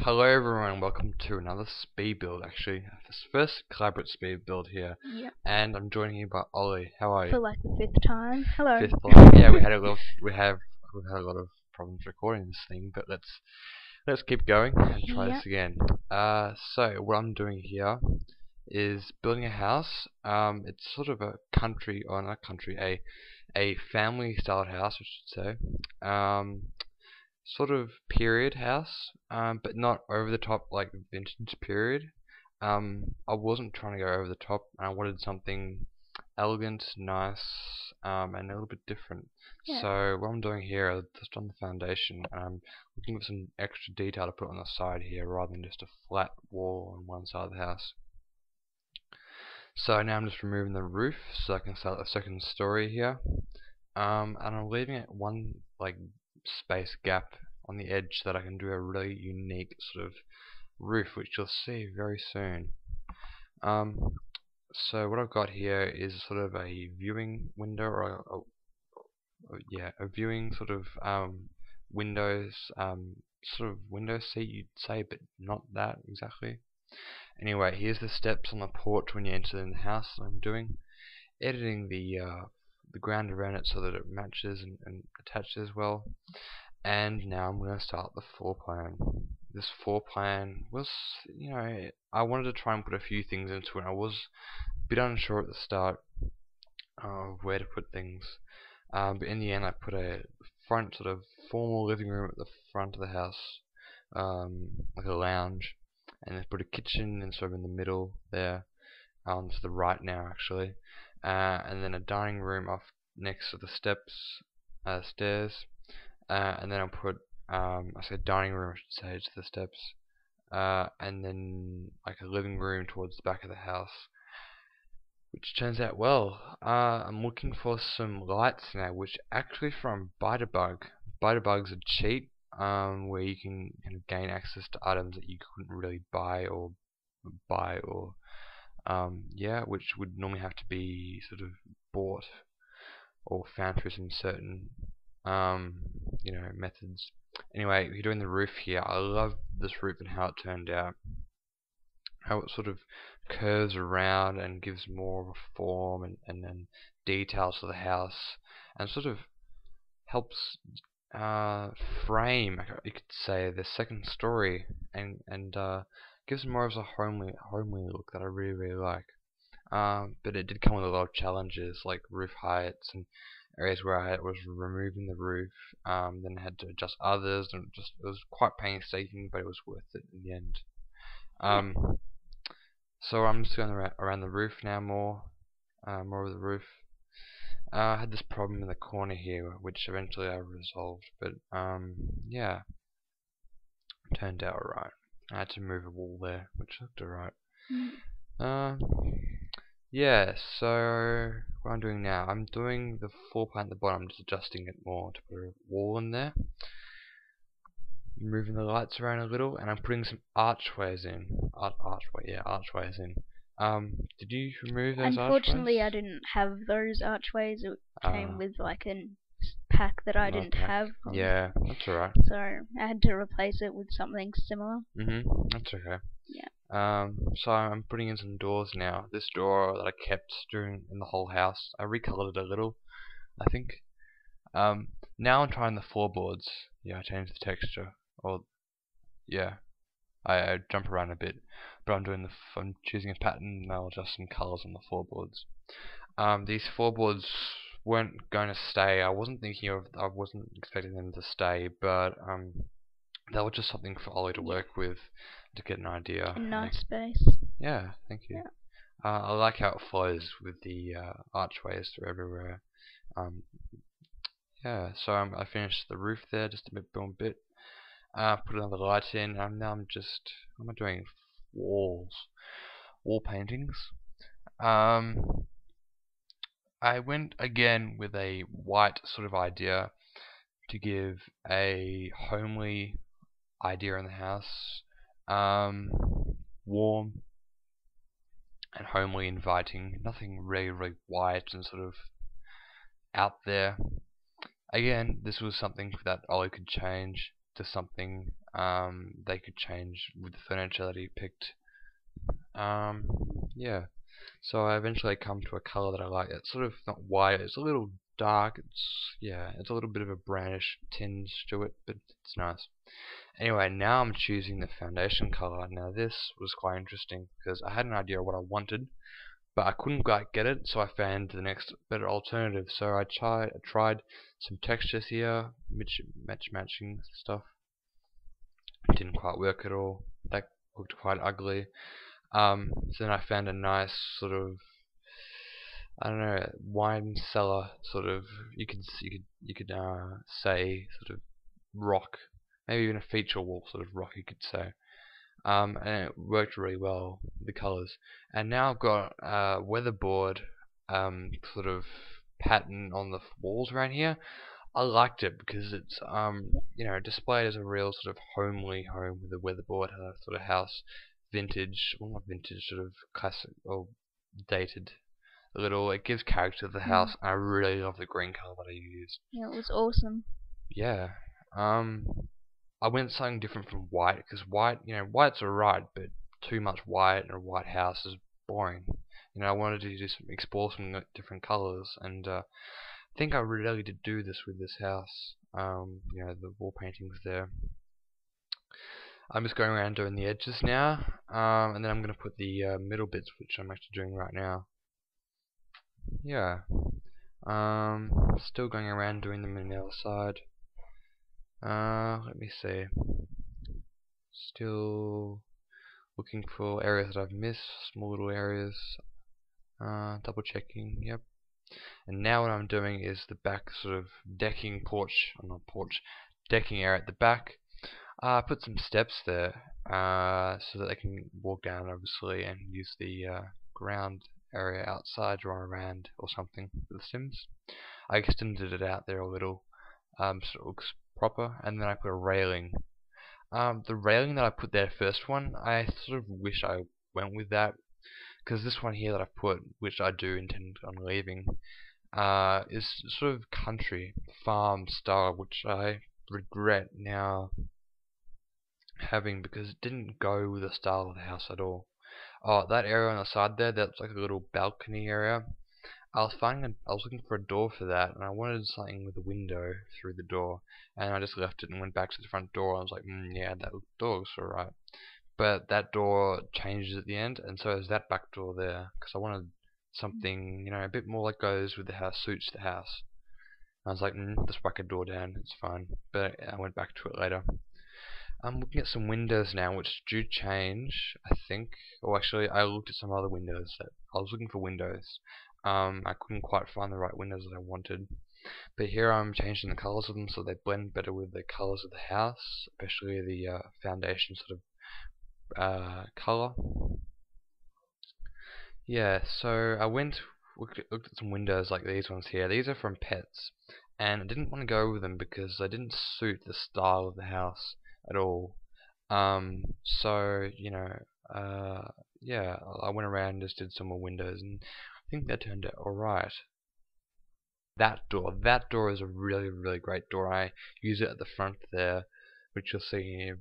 Hello everyone, welcome to another speed build actually. This first collaborative speed build here. Yep. And I'm joined here by Ollie. How are you? For like the fifth time. Hello. Fifth time. Yeah, we've had a lot of problems recording this thing, but let's keep going and try this again. So what I'm doing here is building a house. It's sort of a country, or not country, a family style house I should say. Sort of period house, but not over the top like vintage period. I wasn't trying to go over the top. I wanted something elegant, nice, and a little bit different. Yeah. So what I'm doing here is just on the foundation, I'm looking for some extra detail to put on the side here, rather than just a flat wall on one side of the house. So now I'm just removing the roof so I can start a second story here. And I'm leaving it one like space gap on the edge so that I can do a really unique sort of roof, which you'll see very soon. So what I've got here is sort of a viewing window, or a viewing sort of windows, sort of window seat you'd say, but not that exactly. Anyway, here's the steps on the porch when you enter in the house. I'm doing editing the ground around it so that it matches and attaches well. And now I'm going to start the floor plan. This floor plan was, I wanted to try and put a few things into it. I was a bit unsure at the start of where to put things, but in the end I put a front sort of formal living room at the front of the house, like a lounge, and then put a kitchen and sort of in the middle there, to the right now actually, and then a dining room off next to the stairs, and then I'll put I said dining room I should say to the steps, and then like a living room towards the back of the house, which turns out well. I'm looking for some lights now, which actually from Bite-A-Bug. Bite-A-Bug's a cheat, where you can kind of gain access to items that you couldn't really buy, which would normally have to be sort of bought or found through some certain methods. Anyway, if you're doing the roof here, I love this roof and how it turned out. How it sort of curves around and gives more of a form and details to the house, and sort of helps frame, you could say, the second story, and gives more of a homely look that I really like. But it did come with a lot of challenges like roof heights and areas where I was removing the roof, then I had to adjust others, and it was quite painstaking, but it was worth it in the end. So I'm just going around the roof now more of the roof. I had this problem in the corner here, which eventually I resolved, but yeah, turned out alright. I had to move a wall there, which looked alright. Yeah, so what I'm doing now, I'm doing the floor plan at the bottom, I'm just adjusting it more to put a wall in there. Moving the lights around a little, and I'm putting some archways in. Archways in. Did you remove those Unfortunately, archways? I didn't have those archways. It came with like a pack that I didn't have. Yeah, that's alright. So I had to replace it with something similar. That's okay. Yeah. So I'm putting in some doors now. This door that I kept in the whole house, I recolored it a little, I think. Now I'm trying the floorboards. Yeah, I changed the texture. I jump around a bit, but I'm choosing a pattern, and I'll adjust some colors on the floorboards. These floorboards weren't going to stay. I wasn't expecting them to stay, but they were just something for Ollie to work with, to get an idea. A nice space. Yeah, thank you. Yeah. I like how it flows with the archways through everywhere. Yeah, so I finished the roof there, just a bit. Put another light in, and now what am I doing? Wall paintings. I went again with a white sort of idea to give a homely idea in the house. Warm and homely, inviting. Nothing really white and sort of out there. Again, this was something that Ollie could change to something they could change with the furniture that he picked. Yeah. So I eventually come to a color that I like. It's sort of not white. It's a little dark. It's a little bit of a brownish tinge to it, but it's nice. Anyway, now I'm choosing the foundation color. Now this was quite interesting because I had an idea of what I wanted, but I couldn't quite get it, so I found the next better alternative. So I tried some textures here, matching stuff. It didn't quite work at all. That looked quite ugly. So then I found a nice sort of, I don't know, wine cellar sort of. You could say sort of rock, maybe even a feature wall sort of rock, you could say. And it worked really well, the colors. And now I've got a weatherboard sort of pattern on the walls around here. I liked it because it's displayed as a real sort of homely home with a weatherboard sort of house, vintage, well not vintage, sort of classic or dated a little. It gives character to the house. I really love the green color that I used. Yeah, it was awesome. Yeah. I went something different from white because white's alright, but too much white in a white house is boring. I wanted to just explore some different colors, and I think I really did do this with this house. The wall paintings there. I'm just going around doing the edges now, and then I'm going to put the middle bits, which I'm actually doing right now. Yeah. Still going around doing them on the other side. Let me see. Still looking for areas that I've missed, small little areas. Double checking, yep. And now what I'm doing is the back sort of decking decking area at the back. I put some steps there so that they can walk down obviously and use the ground area outside, run around or something with the Sims. I extended it out there a little so it looks proper, and then I put a railing. The railing that I put there, first one, I sort of wish I went with that, because this one here that I've put, which I do intend on leaving, is sort of country farm style, which I regret now having because it didn't go with the style of the house at all. Oh, that area on the side there, that's like a little balcony area. I was looking for a door for that, and I wanted something with a window through the door, and I just left it and went back to the front door. I was like, yeah, that door looks alright. But that door changes at the end, and so is that back door there, because I wanted something, a bit more like goes with the house, suits the house. And I was like, just whack a door down, it's fine. But I went back to it later. I'm looking at some windows now, which do change, I think. Or actually, I looked at some other windows. I was looking for windows. I couldn't quite find the right windows that I wanted. But here I'm changing the colors of them so they blend better with the colors of the house, especially the foundation sort of color. Yeah, so I looked at some windows like these ones here. These are from Pets, and I didn't want to go with them because they didn't suit the style of the house at all. Yeah, I went around and just did some more windows, and I think that turned out alright. That door is a really, really great door. I use it at the front there, which you'll see here.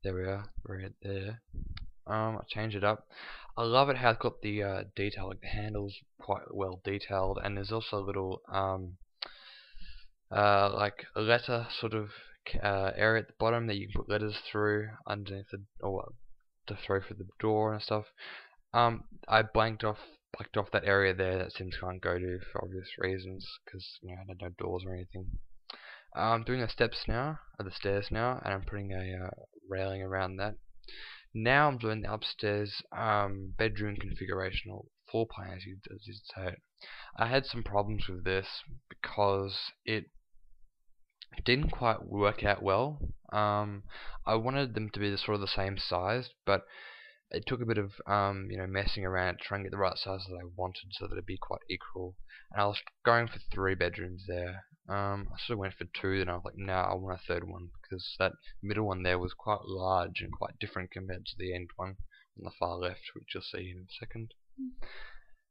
There we are, right there. I change it up. I love it how it's got the detail, like the handles quite well detailed, and there's also a little like a letter sort of area at the bottom that you can put letters through underneath or to throw for the door and stuff. I blanked off that area there that Sims can't go to for obvious reasons, because I don't have doors or anything. I'm doing the stairs now, and I'm putting a railing around that. Now I'm doing the upstairs bedroom configuration, or floor plan as you'd say it. I had some problems with this because it didn't quite work out well. I wanted them to be sort of the same size, but it took a bit of messing around trying to get the right size that I wanted so that it'd be quite equal. And I was going for 3 bedrooms there. I sort of went for 2, then I was like, no, I want a third one, because that middle one there was quite large and quite different compared to the end one on the far left, which you'll see in a second.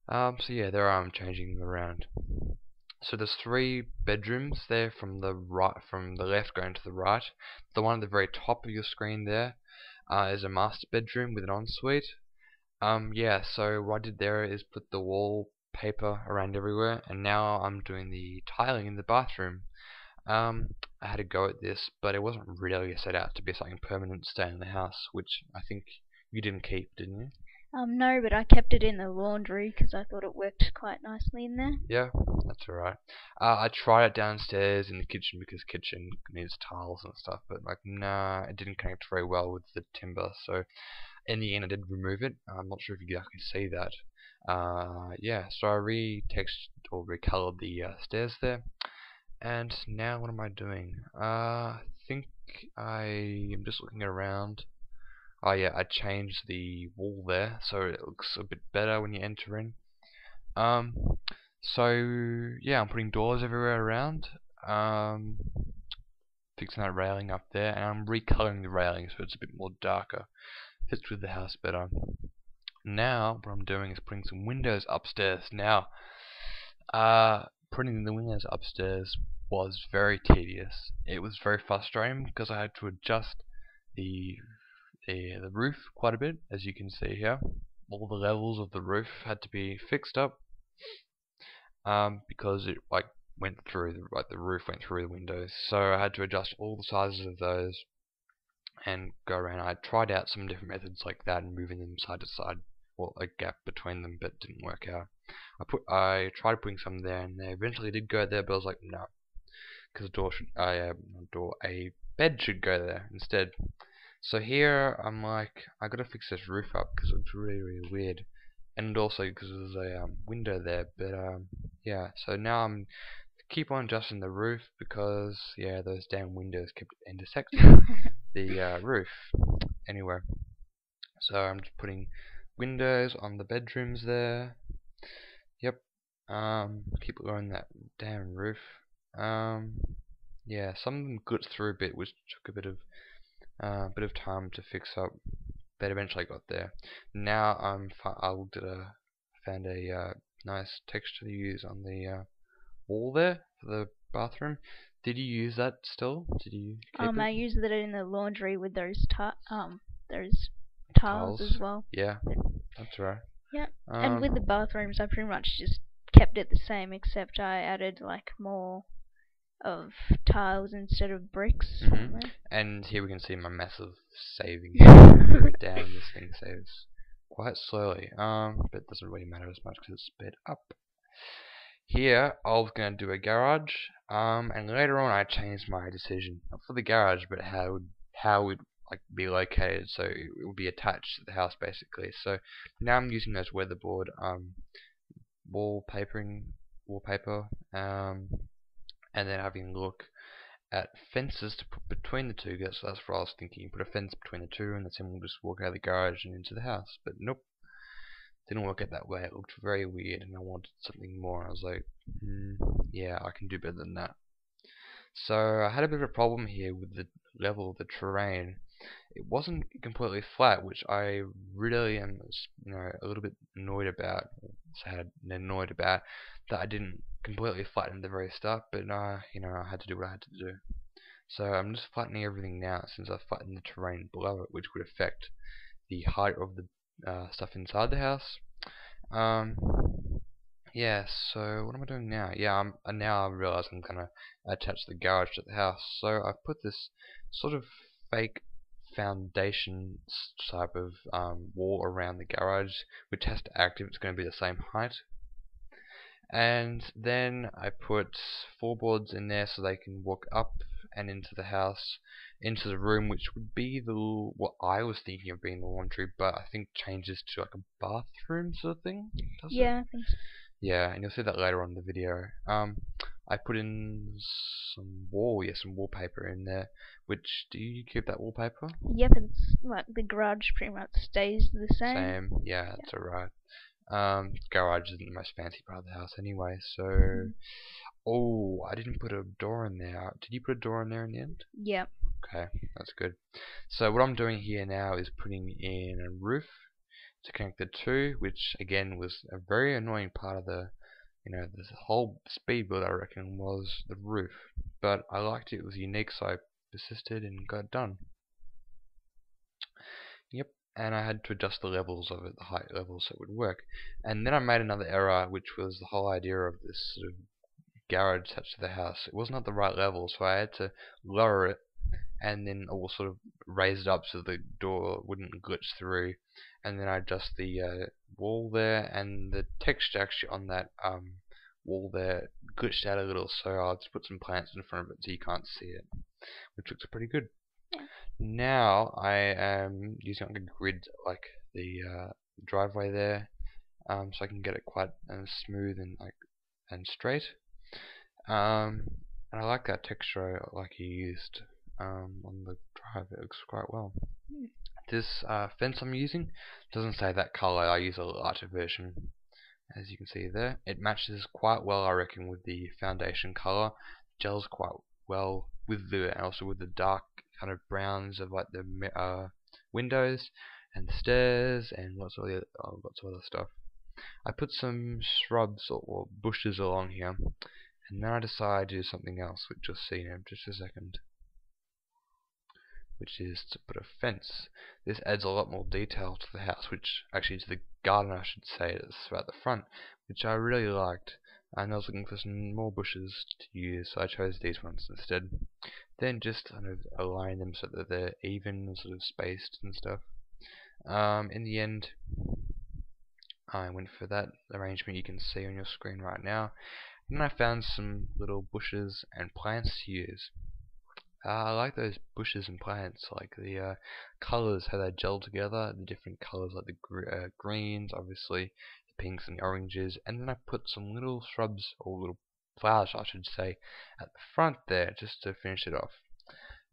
So yeah, there I'm changing them around. So there's 3 bedrooms there from the left going to the right. The one at the very top of your screen there is a master bedroom with an ensuite. Yeah, so what I did there is put the wallpaper around everywhere, and now I'm doing the tiling in the bathroom. I had a go at this, but it wasn't really set out to be something permanent to stay in the house, which I think you didn't keep, didn't you? No, but I kept it in the laundry because I thought it worked quite nicely in there. Yeah, that's alright. I tried it downstairs in the kitchen because kitchen needs tiles and stuff, but like, nah, it didn't connect very well with the timber, so in the end I did remove it. I'm not sure if you can actually see that. Yeah, so I retextured or recolored the stairs there. And now what am I doing? I think I am just looking around. Oh yeah, I changed the wall there so it looks a bit better when you enter in. Um, so yeah, I'm putting doors everywhere around. Fixing that railing up there, and I'm recoloring the railing so it's a bit more darker. Fits with the house better. Now what I'm doing is putting some windows upstairs. Now, putting the windows upstairs was very tedious. It was very frustrating because I had to adjust the the roof quite a bit, as you can see here. All the levels of the roof had to be fixed up because it went through the roof went through the windows. So I had to adjust all the sizes of those and go around. I tried out some different methods like that and moving them side to side, or a gap between them, but didn't work out. I tried putting some there, and they eventually did go there, but I was like, no, because a bed should go there instead. So here I'm like, I gotta fix this roof up because it looks really, really weird, and also because there's a window there. But yeah, so now I'm keep on adjusting the roof because yeah, those damn windows kept intersecting the roof. Anyway, so I'm just putting windows on the bedrooms there. Yep. Keep going that damn roof. Yeah, some of them got through a bit, which took a bit of time to fix up, but eventually got there. Now found a nice texture to use on the wall there for the bathroom. Did you use that still? Did you keep it? I used it in the laundry with those tiles as well. Yeah, that's right. Yeah, and with the bathrooms, I pretty much just kept it the same, except I added like more of tiles instead of bricks. And here we can see my massive saving. Damn, this thing saves quite slowly. But it doesn't really matter as much because it's sped up. Here, I was going to do a garage, and later on I changed my decision. Not for the garage, but how it would be located, so it would be attached to the house basically. So now I'm using those weatherboard wallpaper, and then having a look at fences to put between the two. That's what I was thinking. You put a fence between the two, and then we'll just walk out of the garage and into the house. But nope. Didn't work out that way. It looked very weird, and I wanted something more. I was like, yeah, I can do better than that. So I had a bit of a problem here with the level of the terrain. It wasn't completely flat, which I really am, a little bit annoyed about. That I didn't completely flatten at the very start, but I had to do what I had to do. So I'm just flattening everything now since I've flattened the terrain below it, which would affect the height of the stuff inside the house. Yeah, so what am I doing now? Yeah, now I realize I'm gonna attach the garage to the house. So I've put this sort of fake foundation type of wall around the garage, which has to act if it's going to be the same height. And then I put floorboards in there so they can walk up and into the house, into the room, which would be what I was thinking of being the laundry, but I think changes to like a bathroom sort of thing. Yeah, I think so. Yeah, and you'll see that later on in the video. I put in some wallpaper in there. Which, do you keep that wallpaper? Yep, it's like the garage pretty much stays the same. Yeah, that's alright. Garage isn't the most fancy part of the house anyway, so... Oh, I didn't put a door in there. Did you put a door in there in the end? Yep. Okay, that's good. So what I'm doing here now is putting in a roof to connect the two, which again was a very annoying part of the the whole speed build I reckon was the roof, but I liked it. It was unique, so I persisted and got it done. Yep, and I had to adjust the levels of it, the height levels, so it would work. And then I made another error, which was the whole idea of this sort of garage attached to the house. It wasn't at the right level, so I had to lower it and then all sort of raise it up so the door wouldn't glitch through, and then I adjust the wall there, and the texture actually on that wall there glitched out a little, so I'll just put some plants in front of it so you can't see it, which looks pretty good. Yeah. Now I am using like a grid, like the driveway there, so I can get it quite smooth and straight. And I like that texture like you used on the drive. It looks quite well. This fence I'm using doesn't say that color. I use a lighter version, as you can see there. It matches quite well, I reckon, with the foundation color. Gels quite well with and also with the dark kind of browns of like the windows and the stairs and lots of other stuff. I put some shrubs or bushes along here, and then I decided to do something else, which you'll see in just a second, which is to put a fence. This adds a lot more detail to the house, which actually to the garden I should say, it's about the front, which I really liked, and I was looking for some more bushes to use, so I chose these ones instead. Then just kind of align them so that they're even and sort of spaced and stuff. In the end, I went for that arrangement you can see on your screen right now. And then I found some little bushes and plants to use. I like those bushes and plants, like the colours, how they gel together, the different colours, like the greens, obviously, the pinks and the oranges, and then I put some little shrubs, or little flowers I should say, at the front there, just to finish it off.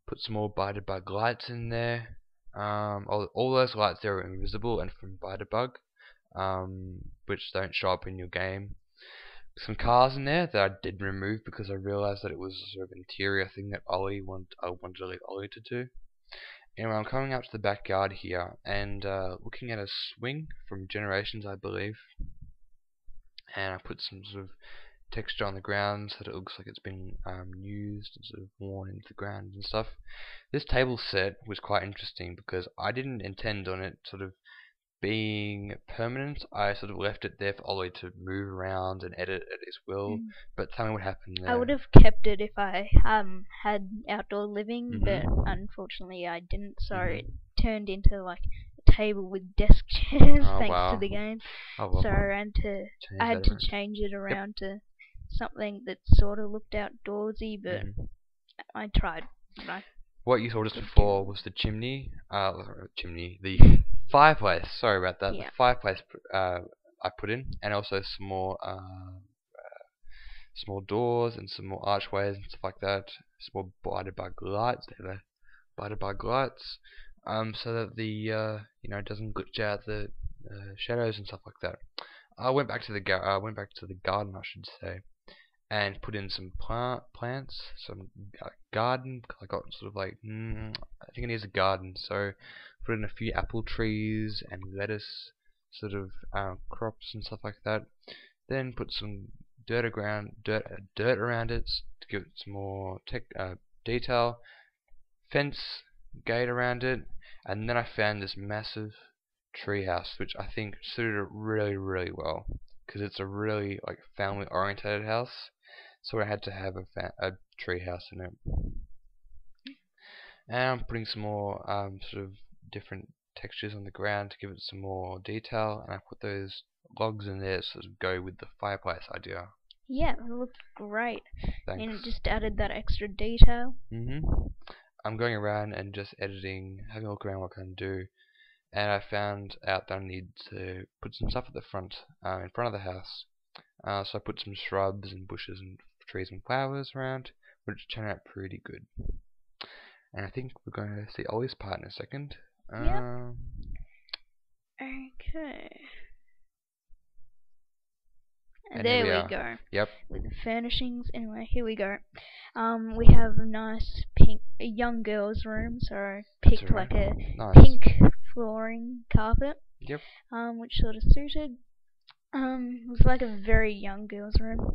Put some more bite-bug lights in there. All those lights there are invisible and from bite-bug, which don't show up in your game. Some cars in there that I did remove because I realized that it was a sort of interior thing that I wanted to leave Ollie to do. Anyway, I'm coming out to the backyard here and looking at a swing from Generations, I believe, and I put some sort of texture on the ground so that it looks like it's been used and sort of worn into the ground and stuff. This table set was quite interesting because I didn't intend on it sort of being permanent. I sort of left it there for Ollie to move around and edit at his will. But tell me what happened there. I would have kept it if I had outdoor living, but unfortunately I didn't, so it turned into like a table with desk chairs thanks to the game. Well. So I had to change it around to something that sort of looked outdoorsy, but I tried. What you saw just before was the the fireplace. Sorry about that. Yeah. The fireplace I put in, and also some more small doors and some more archways and stuff like that. Some more bite-bug lights. They're the bite-bug lights, so that the it doesn't glitch out the shadows and stuff like that. I went back to the garden, I should say, and put in some plants, some garden. I got sort of like I think it needs a garden, so put in a few apple trees and lettuce sort of crops and stuff like that. Then put some dirt around it to give it some more detail. Fence gate around it, and then I found this massive tree house, which I think suited it really, really well because it's a really like family orientated house. So I had to have a tree house in it. And I'm putting some more sort of different textures on the ground to give it some more detail, and I put those logs in there to sort of go with the fireplace idea. Yeah, it looked great. Thanks. And it just added that extra detail. I'm going around and just editing, having a look around what I can do, and I found out that I need to put some stuff at the front, in front of the house. So I put some shrubs and bushes and trees and flowers around, which turned out pretty good. And I think we're going to see Ollie's part in a second. Yep. Okay. And there we go. Yep. With the furnishings. Anyway, here we go. We have a nice pink, a young girl's room, so I picked like a pink flooring carpet. Yep. Which sort of suited. It was like a very young girl's room.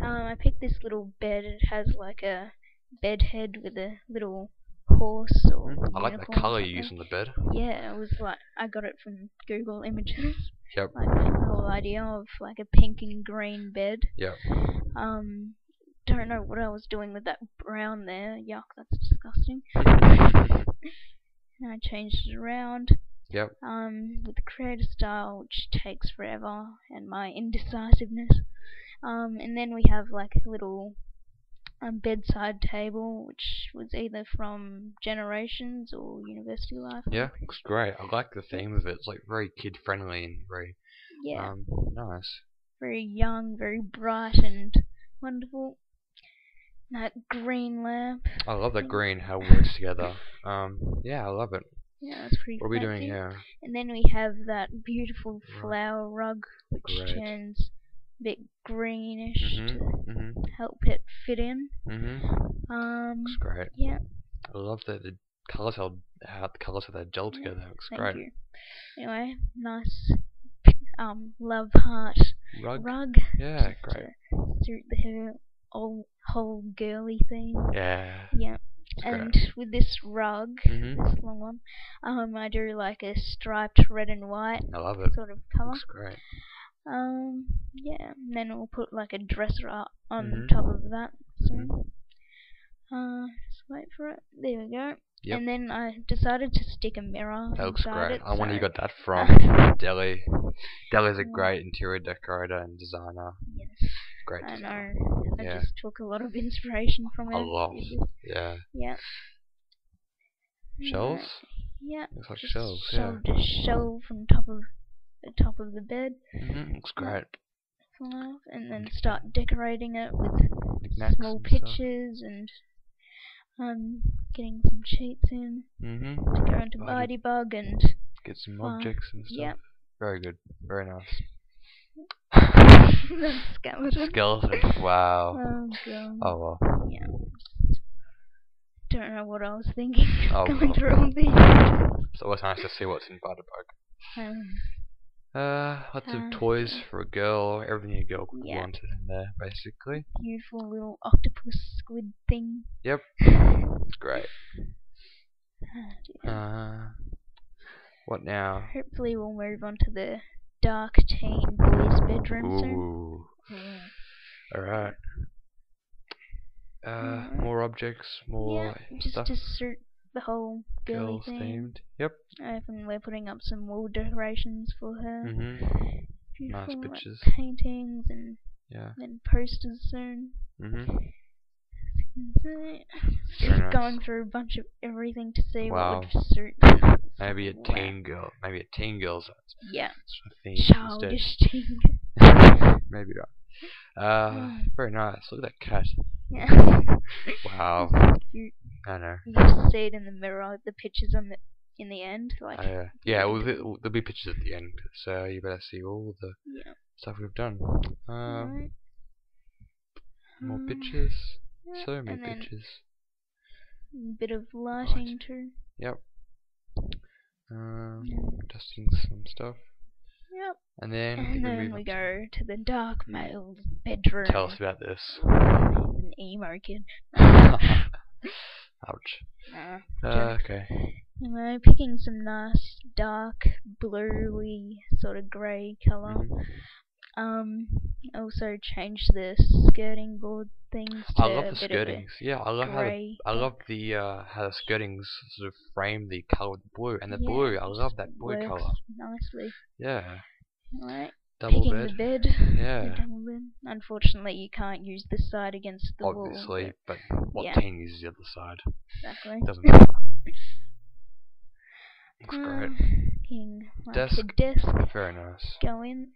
I picked this little bed. It has like a bed head with a little horse or I like the colour you use on the bed. Yeah, it was like I got it from Google Images. Yep. Like the whole idea of like a pink and green bed. Yep. Don't know what I was doing with that brown there. Yuck, that's disgusting. And I changed it around. Yep. With the creator style, which takes forever, and my indecisiveness. And then we have like a little bedside table, which was either from Generations or University Life. Yeah, looks great. I like the theme of it. It's like very kid friendly and very nice. Very young, very bright and wonderful. That green lamp. I love that green, how it works together. Yeah, I love it. Yeah, it's pretty What are we fancy. doing here? And then we have that beautiful flower rug, which turns a bit greenish to help it fit in. Looks great. Yeah. I love that the colours how the colours of that gel together. Looks great. Thank you. Anyway, nice love heart rug. Yeah, great. To suit the whole girly theme. Yeah. Yeah. And with this rug, this long one, I do like a striped red and white I love it. sort of colour. Looks great. Yeah, and then we'll put like a dresser on top of that soon. Just wait for it. There we go. Yep. And then I decided to stick a mirror That looks inside great. it. I wonder so you got that from Delhi. Delhi's a great interior decorator and designer. Yes. Great I designer. know. I just took a lot of inspiration from it. A lot. Yeah. Yeah. Shelves? Yeah. Looks like just shelves, shelved a shelf on top of the bed. Looks great. And then start decorating it with small pictures and getting some sheets in to go into Bug and get some objects and stuff. Yep. Very good. Very nice. The skeleton. Skeleton. Wow. Oh god. Oh well. Yeah. Don't know what I was thinking. Going through all these. It's always nice to see what's in Bug. Lots of toys for a girl. Everything a girl could wanted in there, basically. Beautiful little octopus squid thing. Yep. It's great. What now? Hopefully we'll move on to the dark teen boys' bedroom soon. Alright. More objects, more stuff. Just to suit the whole girly theme. Themed. Yep. And we're putting up some wall decorations for her. Nice pictures. Like paintings and then posters soon. Just going through a bunch of everything to see what would suit. Maybe a teen girl. Maybe a teen girl's theme. Childish teen. Maybe not. Very nice. Look at that cat. Yeah. Wow. Cute. I know. You just see it in the mirror, the pictures in the end. Like. Yeah. There'll be pictures at the end, so you better see all the stuff we've done. More pictures. So many pictures. A bit of lighting too. Yep. Dusting some stuff. Yep. And then we go to the dark male's bedroom. Tell us about this. An emo kid. Ouch. Okay. Anyway, picking some nice dark bluey sort of grey colour. Also change the skirting board things to I love the skirtings. I love how the skirtings sort of frame the colour with the blue, and the blue. I love that blue colour. Nicely. Yeah. Right. Double Picking bed. the bed. Yeah. The double bed. Unfortunately, you can't use this side against the wall. Obviously, but what teen uses the other side? Exactly. Doesn't matter. Looks great. Picking like Desk. the desk. Very nice. Go in.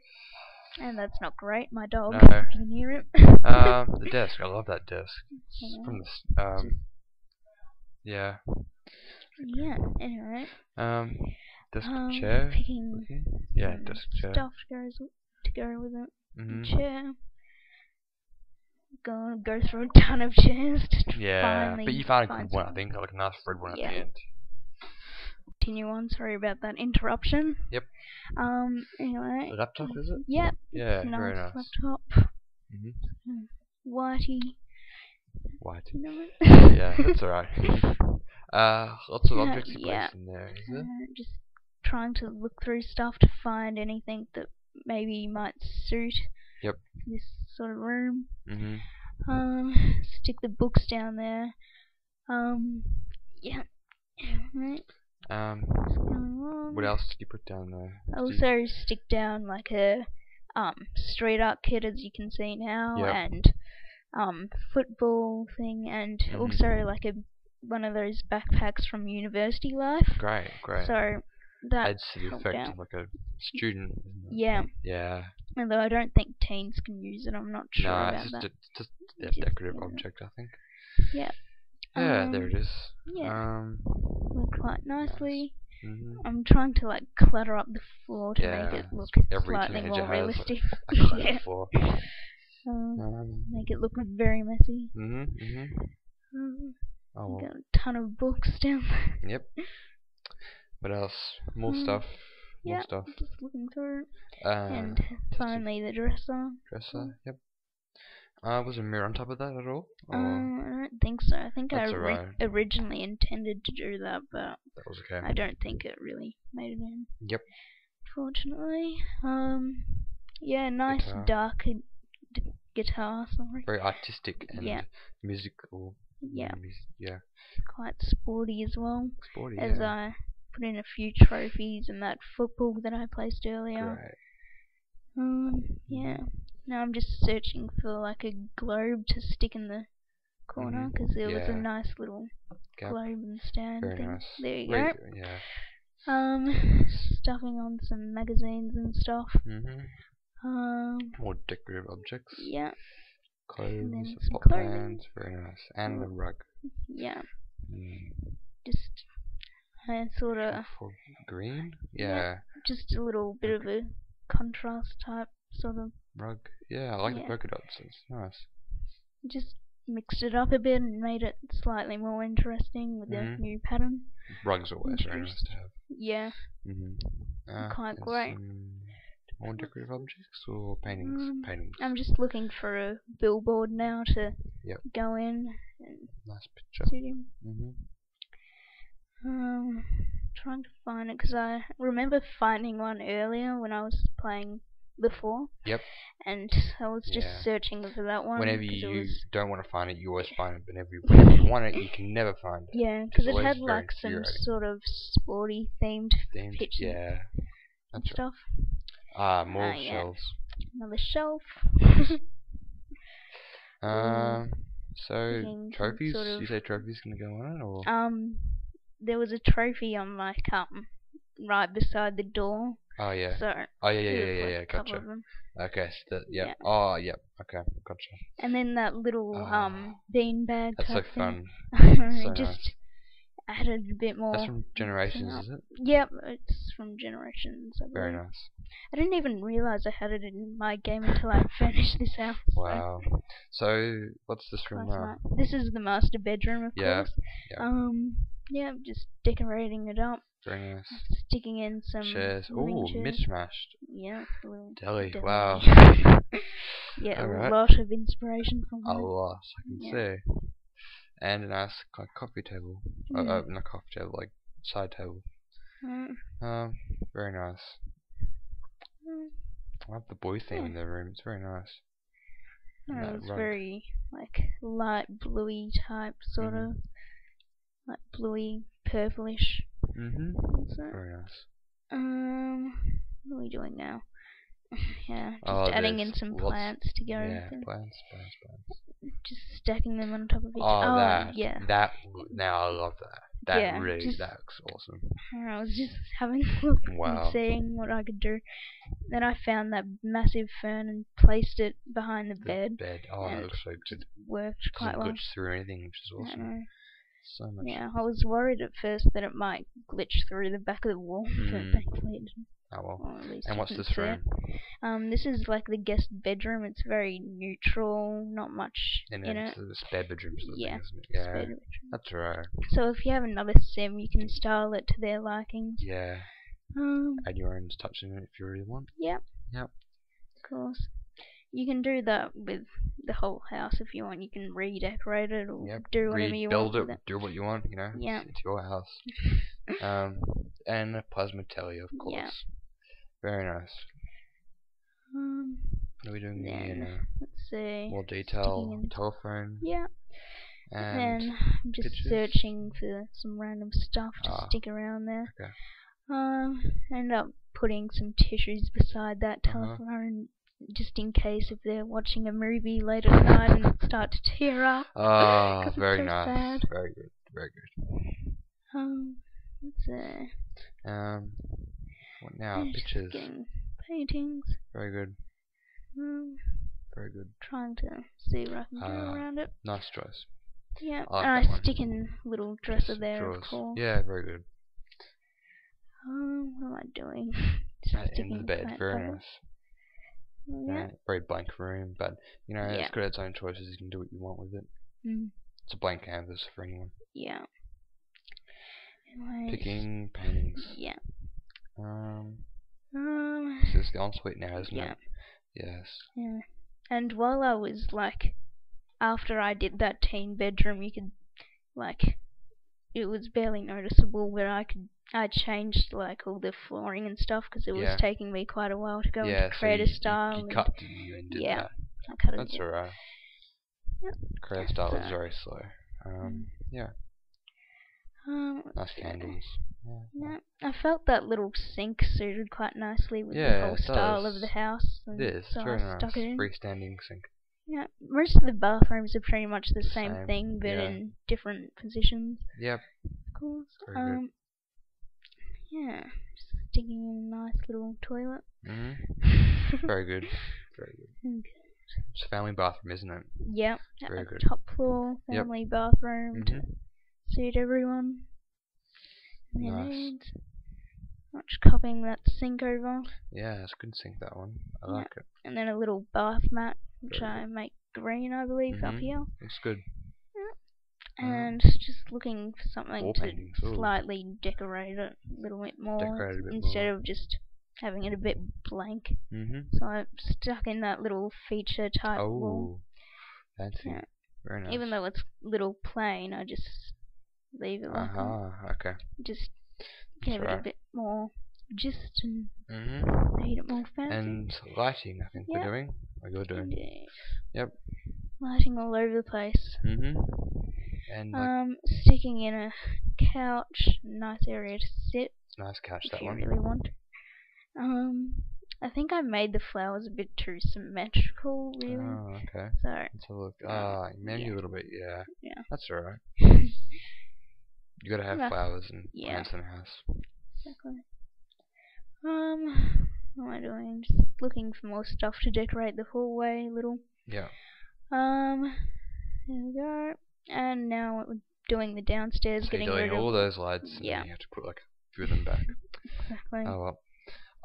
And that's not great. My dog. No. You can hear it. The desk. I love that desk. It's from the yeah. Yeah. Anyway. Desk chair. Picking desk chair. stuff to go with it. Chair. Go through a ton of chairs to but you found a good one, I think, like a nice red one at the end. continue on. Sorry about that interruption. Yep. Anyway. The laptop, is it? Yep. Yeah, It's a very nice nice. laptop. Whitey. White. You know Yeah, that's alright. Lots of objects to place in there, is it? Just trying to look through stuff to find anything that maybe might suit this sort of room. Stick the books down there. Yeah. Right. What else did you put down there? Also stick down like a street art kit, as you can see now, and football thing, and also like one of those backpacks from university life. Great. So that adds to the effect of like a student. Yeah. Although I don't think teens can use it, I'm not sure about that. It's just a decorative object, I think. Yeah. Yeah, there it is. Worked quite nicely. Nice. I'm trying to like clutter up the floor to make it look slightly more realistic. Floor. Make it look very messy. Got a ton of books down there. Yep. What else? More stuff. More stuff. Just looking through. And finally the dresser. Yep. Was a mirror on top of that at all? I don't think so. I think I right. originally intended to do that, but that was okay. I don't think it really made it in. Yep. Fortunately. Yeah, nice dark guitar. Sorry. Very artistic and musical. Yeah. Yeah. Quite sporty as well. Sporty, as I put in a few trophies and that football that I placed earlier. Yeah. Now I'm just searching for like a globe to stick in the corner, because there was a nice little globe and stand Very thing. nice. There you go. Yeah. Stuffing on some magazines and stuff. More decorative objects. Yeah. Clothes, pot plants, very nice. And a rug. Yeah. Just sort of green? Yeah. Just a little bit of a contrast type sort of rug. Yeah, I like the polka dots. It's nice. Just mixed it up a bit and made it slightly more interesting with the new pattern. Rugs always very nice to have. Yeah. Quite great. More decorative objects or paintings? Paintings. I'm just looking for a billboard now to go in and nice picture. suit him. Trying to find it, because I remember finding one earlier when I was playing before. Yep. And I was just searching for that one. Whenever you don't want to find it, you always find it. But whenever you want it, you can never find it. Yeah, because it had like some sort of sporty themed pictures. Yeah. And stuff. More shelves. Another shelf. So trophies? You say trophies gonna go on it, or? There was a trophy on like right beside the door. Oh yeah. So yeah. Gotcha. Okay. So Oh yeah. Okay. Gotcha. And then that little beanbag. That's so fun. So just added a bit more. That's from Generations, is it? Yep, it's from Generations. Very nice. I didn't even realise I had it in my game until I finished this out. Wow. So what's this room now? This is the master bedroom, of course. Yeah. Just decorating it up. Very nice. Sticking in some chairs. Oh, mismatched. Yeah. Deli. Wow. Yeah, a lot of inspiration from that. A lot, I can see. And a nice coffee table. Not coffee table, like side table. Very nice. I love the boy theme in the room. It's very nice. It's very like light bluey type sort of, like bluey purplish. Very nice. What are we doing now? Just adding in some plants to go. Yeah, plants. Just stacking them on top of each other. That now I love that. That looks awesome. I was just having a look and seeing what I could do. Then I found that massive fern and placed it behind the bed. Oh, that looks so good. Worked quite well. Doesn't glitch through anything, which is awesome. So much. Yeah, I was worried at first that it might glitch through the back of the wall, but thankfully it didn't. Oh well. Or at least And you what's can this see it. room? This is like the guest bedroom. It's very neutral, not much in it. It's a spare bedroom sort of Yeah, thing, isn't it? Yeah, spare bedroom. that's right. So if you have another sim, you can style it to their likings. Yeah. Add your own touch in it if you really want. Yep. Yep. Of course. You can do that with the whole house if you want. You can redecorate it or do whatever you want with it. Do what you want, you know. Yeah. It's your house. And a plasma telly, of course. Yeah. Very nice. What are we doing here now? Let's see. More detail. Telephone. Yeah. And then I'm just pictures. Searching for some random stuff to stick around there. Okay. End up putting some tissues beside that telephone, just in case if they're watching a movie late at night and start to tear up. Ah, very so nice. Sad. Very good. Very good. Let's see. What now? Pictures. Getting paintings. Very good. Very good. Trying to see what I can do around it. Nice choice. Yeah, I like and that I stick in a little dresser there, of course. Yeah, very good. What am I doing? In the bed, very nice. Yeah. Very blank room, but you know, it's got its own choices. You can do what you want with it. It's a blank canvas for anyone. Yeah. Picking paintings. Yeah. This is the ensuite now, isn't it? Yes. Yeah. And while I was after I did that teen bedroom, you could it was barely noticeable, but I changed all the flooring and stuff because it was taking me quite a while to go into creator style. You cut and did that. I cut it. That's alright. Yep. Creator style is very slow. Yeah. Nice candles. Yeah. I felt that little sink suited quite nicely with the whole style of the house. It is. So very I nice. stuck it in. Freestanding sink. Yeah, most of the bathrooms are pretty much the same thing, but in different positions. Yep. Of course. Very good. Yeah, just sticking in a nice little toilet. Very good. Very good. Okay. It's a family bathroom, isn't it? Yep. Very good. Top floor family bathroom to suit everyone. Nice. Much copying that sink over. Yeah, it's a good sink, that one. I like it. And then a little bath mat, which I make green, I believe, up here. Looks good. Yeah. And just looking for something to slightly decorate it a little bit more, instead of just having it a bit blank. So I stuck in that little feature type wall. Fancy. Yeah. Very nice. Even though it's a little plain, I just leave it like that. Okay. Just give it a bit more gist and made it more fancy. And lighting, I think we're doing. Or you're doing. Yep. Lighting all over the place. And sticking in a couch, nice area to sit. It's a nice couch, if that you one. really want. I think I made the flowers a bit too symmetrical, really. Oh, okay. So let's have a look. Maybe a little bit, yeah. Yeah. That's alright. You gotta have flowers and plants in the house. Exactly. What am I doing? Just looking for more stuff to decorate the hallway a little. Yeah. There we go. And now we're doing the downstairs, getting rid of all those lights, and then you have to put a few of them back. Exactly. Oh well.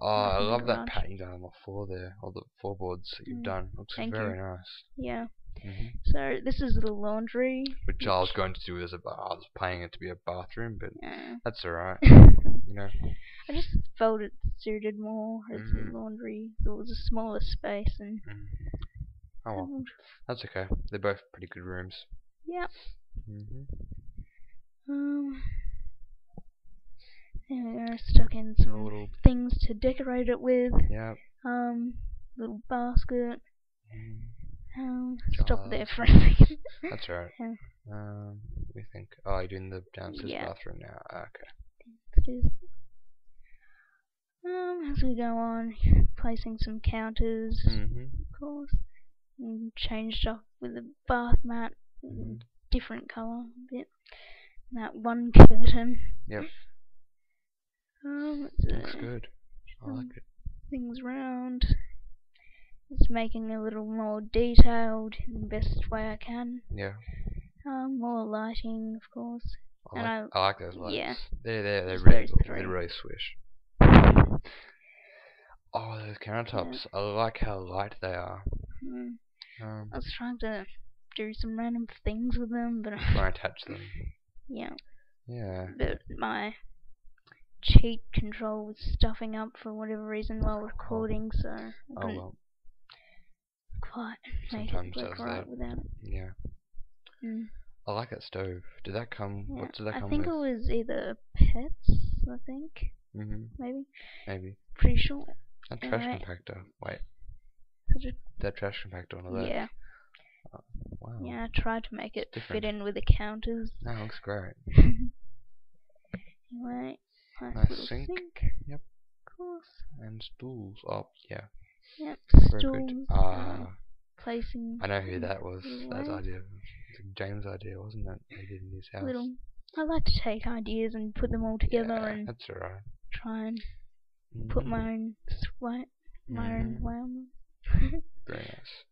I love that pattern done on the floor there, all the floorboards that you've done. Looks very nice. Yeah. So this is the laundry. Which I was going to do as I was paying it to be a bathroom, but that's alright. You know. I just felt it suited more as a laundry. So it was a smaller space and. Oh well, that's okay. They're both pretty good rooms. Yep. There we go. Stuck in some little things to decorate it with. Yep. Little basket. Stop there for a second. That's right. We think. Oh, you're doing the downstairs bathroom now. Okay. As we go on, placing some counters, of course, and changed up with a bath mat, different colour, a bit. And that one curtain. Yep. Looks good. I like it. Things round. Just making it a little more detailed in the best way I can. Yeah. More lighting, of course. I like those lights. Yeah. They're Just really those cool. three. They really swish. Oh, those countertops. Yeah. I like how light they are. I was trying to do some random things with them, but Try and attach them. yeah. Yeah. But my cheat control was stuffing up for whatever reason while recording, so I couldn't quite make Sometimes it work does right that. without it. Yeah. I like that stove. Did that come? Yeah. What did that come I think with? it was either pets, I think. Maybe. Pretty sure. A trash compactor. Wait. That trash compactor on the left. Yeah. Oh, wow. Yeah, I tried to make it fit in with the counters. No, it looks great. Anyway, nice sink. Yep. Of course. And stools. Oh, yeah. Yep, very stools. Good. Placing. I know who that was. That's idea. James' idea, wasn't it? He did in his house. I like to take ideas and put them all together and that's alright. Try and put my own way on them. Very nice.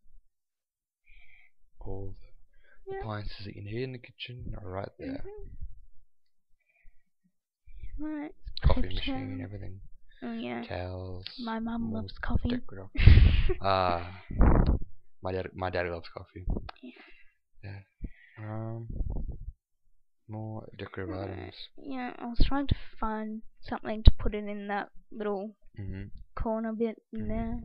All the appliances that you need in the kitchen are right there. Right. Coffee machine, everything. Oh yeah. Towels. My mum loves coffee. My daddy loves coffee. Yeah. More decorative items. Yeah, I was trying to find something to put in that little corner bit in there,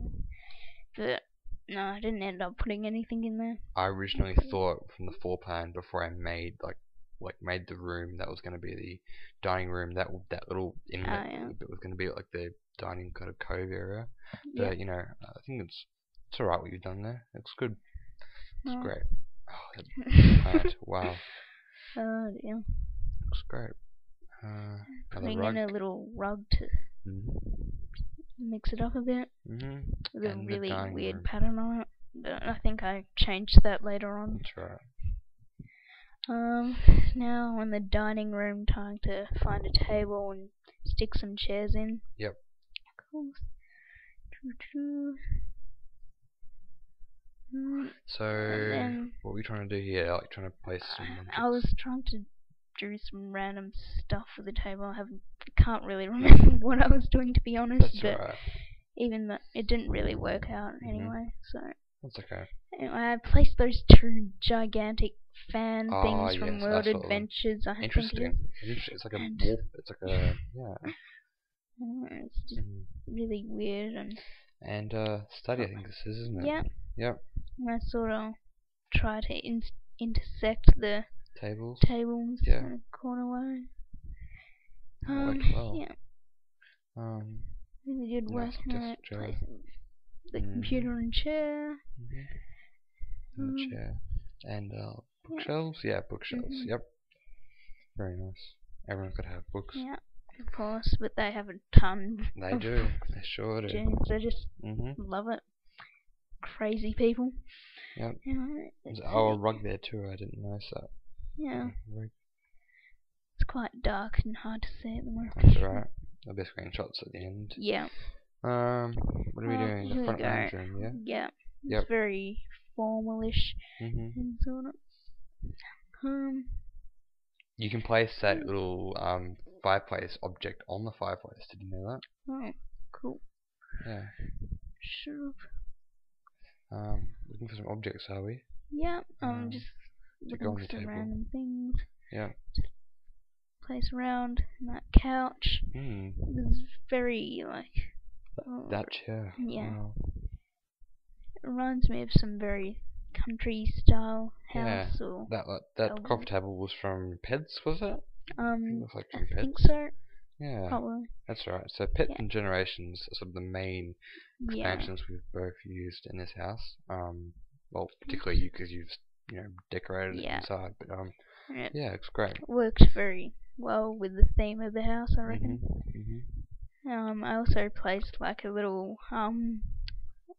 but no, I didn't end up putting anything in there. I originally thought from the floor plan before I made made the room that was going to be the dining room, that little inlet bit was going to be like the dining kind of cove area. But you know, I think it's alright what you've done there. It looks good. It's great. Oh, that plant. Wow. Oh dear. Looks great. Putting in a little rug to mix it up a bit. With a really weird pattern on it. But I think I changed that later on. That's right. Now in the dining room, trying to find a table and stick some chairs in. Yep. Cool. So, what were you trying to do here? Like trying to place some objects? I was trying to do some random stuff for the table. I can't really remember what I was doing, to be honest. That's but even that, it didn't really work out anyway. So that's okay. Anyway, I placed those two gigantic fan things from World Adventures. I think Interesting. It's like a wolf. It's like a it's just really weird and study. I think this is, isn't it? Yeah. Yep. And I sort of try to intersect the tables in a corner way. Well. Yeah. Really good work. Nice Placing the computer and chair. And the chair. And bookshelves? Yeah, bookshelves. Yep. Very nice. Everyone's got to have books. Yeah, of course, but they have a ton. They do. They sure do. They just love it. Crazy people. Yep. There's a rug there too. I didn't notice that. Yeah. It's quite dark and hard to see at the moment. That's alright. There'll be screenshots at the end. Yeah. What are we doing? The front lounge room, yeah? Yeah. It's very formalish and sort of. You can place that little fireplace object on the fireplace. Did you know that? Oh, cool. Yeah. Sure. Looking for some objects, are we? Yeah. Just looking for some random things. Yeah. Place around that couch. It's very that chair. Yeah. Wow. It reminds me of some very country style house. Yeah. Or that coffee table was from Peds, was it? I like from Peds. think so. Yeah. Probably. That's right. So Pets and Generations are sort of the main expansions we've both used in this house. Well, particularly you, because you've decorated it inside. But yeah, it's great. It works very well with the theme of the house, I reckon. I also placed like a little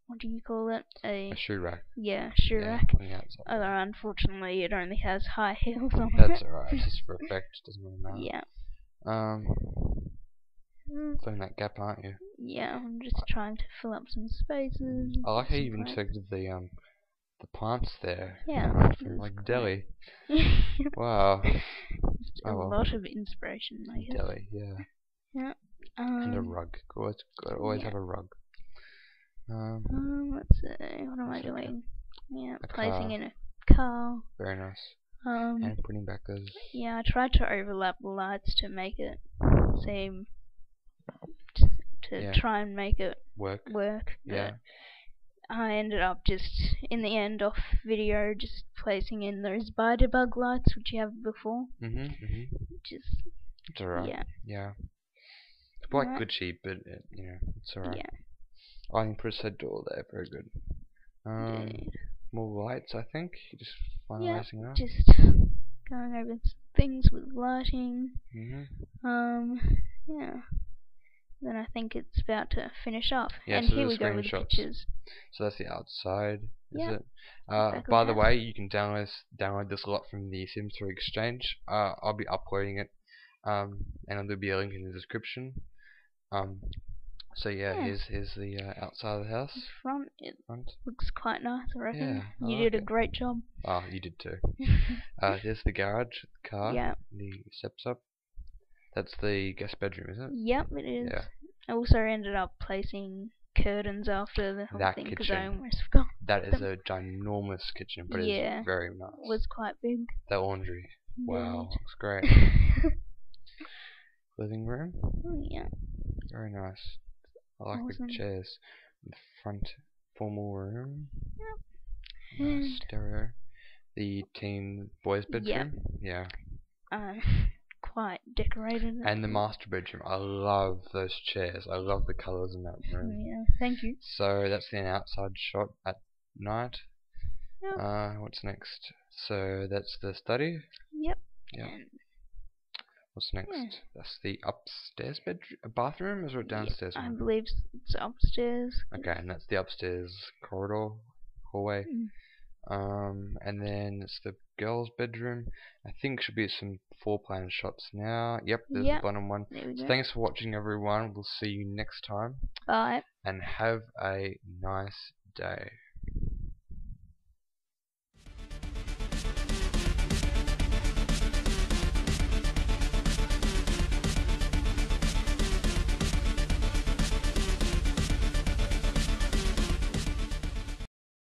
what do you call it? A shoe rack. Yeah, shoe rack. On the outside. Although unfortunately it only has high heels on it. That's alright. It's just for effect. Doesn't really matter. Yeah. Filling that gap, aren't you? Yeah, I'm just trying to fill up some spaces. I like how you even integrated the the plants there. Yeah. From like It's Delhi. quite- Wow. a Oh well. lot of inspiration, I guess. Delhi, yeah. Yeah. And a rug. Always yeah. have a rug. Let's see. What am I doing? Yeah, A placing car. in a car. Very nice. Um, And putting back those. yeah, I tried to overlap the lights to make it seem to try and make it work. Yeah. I ended up just in the end off video just placing in those bug lights which you have before. Which is It's alright. Yeah. It's quite glitchy, but it's alright. Yeah. I think put a set door there. Very good. More lights, I think. You're just finalizing that. Just going over things with lighting. Yeah. Then I think it's about to finish off. Yeah, and so here we go with the pictures. So that's the outside, is it? Back By of the the way, you can download this lot from the Sims 3 Exchange. I'll be uploading it, and there'll be a link in the description. So yeah, here's the outside of the house. Front looks quite nice, I reckon. Yeah, you did a great job. Oh, you did too. Here's the garage, the car, the steps up. That's the guest bedroom, isn't it? Yep, it is. Yeah. I also ended up placing curtains after the whole thing because I almost forgot. That is a ginormous kitchen, but it's very nice. It was quite big. The laundry. Wow, looks great. Living room. Yeah. Very nice. I like the chairs. The front formal room. Yep. Nice stereo. The teen boys bedroom. Yeah. Quite decorated. And the master bedroom. I love those chairs. I love the colours in that room. Yeah, thank you. So that's the outside shot at night. Yep. What's next? So that's the study. Yep. Yep. What's next? That's the upstairs bathroom, or downstairs? I believe it's upstairs. Okay, and that's the upstairs corridor, hallway. And then it's the girls' bedroom. I think should be some floor plan shots now. Yep, there's the bottom one. So thanks for watching, everyone. We'll see you next time. Bye. And have a nice day.